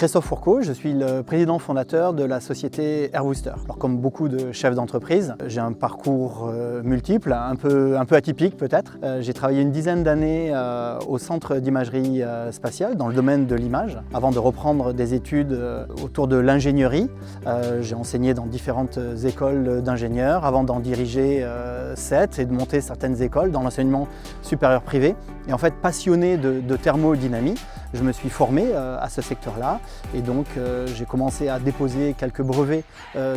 Christophe Fourcault, je suis le président fondateur de la société Airbooster. Alors, comme beaucoup de chefs d'entreprise, j'ai un parcours multiple, un peu atypique peut-être. J'ai travaillé une dizaine d'années au centre d'imagerie spatiale dans le domaine de l'image, avant de reprendre des études autour de l'ingénierie. J'ai enseigné dans différentes écoles d'ingénieurs avant d'en diriger 7 et de monter certaines écoles dans l'enseignement supérieur privé. Et en fait, passionné de thermodynamie, je me suis formé à ce secteur-là et donc j'ai commencé à déposer quelques brevets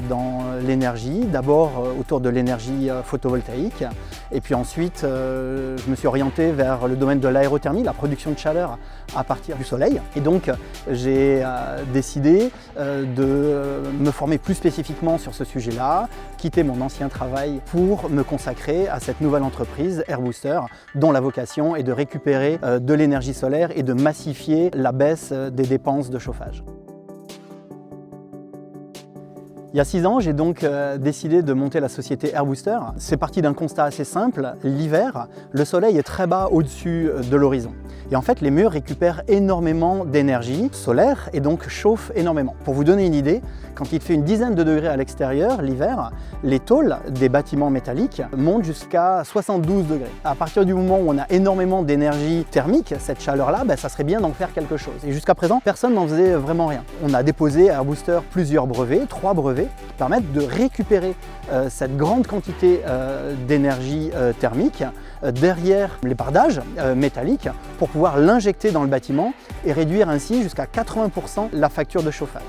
dans l'énergie, d'abord autour de l'énergie photovoltaïque et puis ensuite je me suis orienté vers le domaine de l'aérothermie, la production de chaleur à partir du soleil et donc j'ai décidé de me former plus spécifiquement sur ce sujet-là, quitter mon ancien travail pour me consacrer à cette nouvelle entreprise Airbooster dont la vocation est de récupérer de l'énergie solaire et de massifier la baisse des dépenses de chauffage. Il y a 6 ans, j'ai donc décidé de monter la société Airbooster. C'est parti d'un constat assez simple. L'hiver, le soleil est très bas au-dessus de l'horizon. Et en fait, les murs récupèrent énormément d'énergie solaire et donc chauffent énormément. Pour vous donner une idée, quand il fait une dizaine de degrés à l'extérieur, l'hiver, les tôles des bâtiments métalliques montent jusqu'à 72 degrés. À partir du moment où on a énormément d'énergie thermique, cette chaleur-là, ça serait bien d'en faire quelque chose. Et jusqu'à présent, personne n'en faisait vraiment rien. On a déposé à Airbooster plusieurs brevets, 3 brevets, qui permettent de récupérer cette grande quantité d'énergie thermique derrière les bardages métalliques pour pouvoir l'injecter dans le bâtiment et réduire ainsi jusqu'à 80% la facture de chauffage.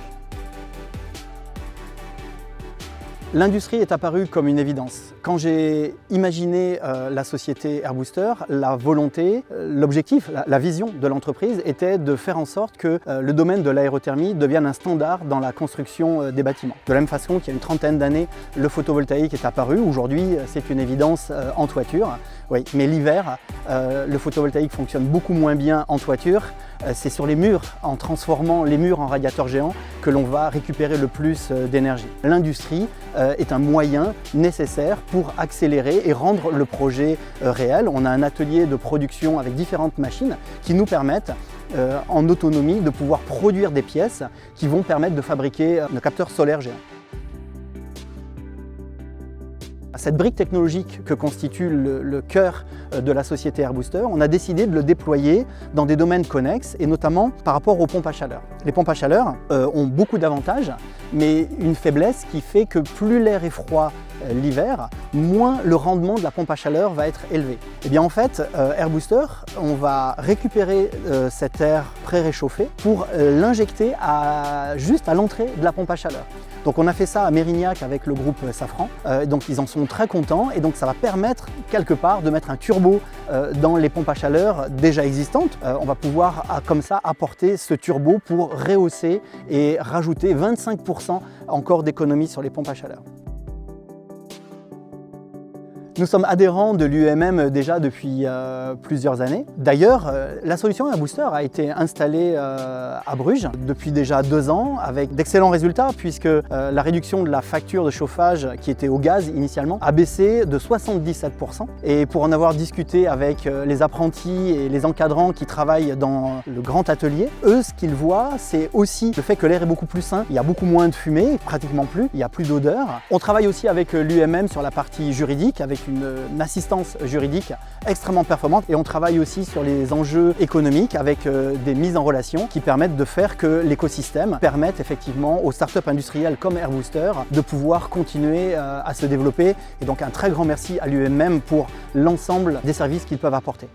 L'industrie est apparue comme une évidence. Quand j'ai imaginé la société Airbooster, la volonté, l'objectif, la vision de l'entreprise était de faire en sorte que le domaine de l'aérothermie devienne un standard dans la construction des bâtiments. De la même façon qu'il y a une trentaine d'années, le photovoltaïque est apparu. Aujourd'hui, c'est une évidence en toiture. Oui, mais l'hiver, le photovoltaïque fonctionne beaucoup moins bien en toiture. C'est sur les murs, en transformant les murs en radiateurs géants, que l'on va récupérer le plus d'énergie. L'industrie est un moyen nécessaire pour accélérer et rendre le projet réel. On a un atelier de production avec différentes machines qui nous permettent en autonomie de pouvoir produire des pièces qui vont permettre de fabriquer un capteur solaire géant. Cette brique technologique que constitue le cœur de la société Airbooster, on a décidé de le déployer dans des domaines connexes et notamment par rapport aux pompes à chaleur. Les pompes à chaleur ont beaucoup d'avantages, mais une faiblesse qui fait que plus l'air est froid l'hiver, moins le rendement de la pompe à chaleur va être élevé. Et bien en fait, Airbooster, on va récupérer cet air pré-réchauffé pour l'injecter juste à l'entrée de la pompe à chaleur. Donc on a fait ça à Mérignac avec le groupe Safran, donc ils en sont très contents et donc ça va permettre quelque part de mettre un turbo dans les pompes à chaleur déjà existantes. On va pouvoir comme ça apporter ce turbo pour rehausser et rajouter 25% encore d'économie sur les pompes à chaleur. Nous sommes adhérents de l'UEMM déjà depuis plusieurs années. D'ailleurs, la solution Airbooster a été installée à Bruges depuis déjà 2 ans avec d'excellents résultats puisque la réduction de la facture de chauffage qui était au gaz initialement a baissé de 77%. Et pour en avoir discuté avec les apprentis et les encadrants qui travaillent dans le grand atelier, eux, ce qu'ils voient, c'est aussi le fait que l'air est beaucoup plus sain. Il y a beaucoup moins de fumée, pratiquement plus, il n'y a plus d'odeur. On travaille aussi avec l'UEMM sur la partie juridique, avec une assistance juridique extrêmement performante et on travaille aussi sur les enjeux économiques avec des mises en relation qui permettent de faire que l'écosystème permette effectivement aux startups industrielles comme Airbooster de pouvoir continuer à se développer et donc un très grand merci à l'UEMM pour l'ensemble des services qu'ils peuvent apporter.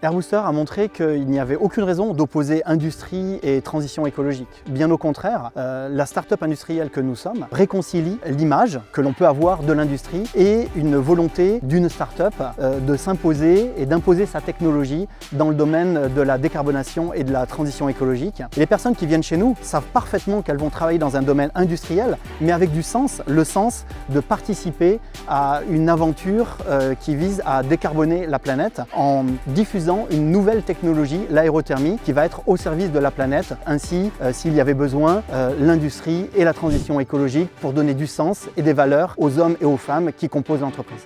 Airbooster a montré qu'il n'y avait aucune raison d'opposer industrie et transition écologique. Bien au contraire, la start-up industrielle que nous sommes réconcilie l'image que l'on peut avoir de l'industrie et une volonté d'une start-up de s'imposer et d'imposer sa technologie dans le domaine de la décarbonation et de la transition écologique. Et les personnes qui viennent chez nous savent parfaitement qu'elles vont travailler dans un domaine industriel, mais avec du sens, le sens de participer à une aventure qui vise à décarboner la planète en diffusant une nouvelle technologie, l'aérothermie, qui va être au service de la planète. Ainsi, s'il y avait besoin, l'industrie et la transition écologique pour donner du sens et des valeurs aux hommes et aux femmes qui composent l'entreprise.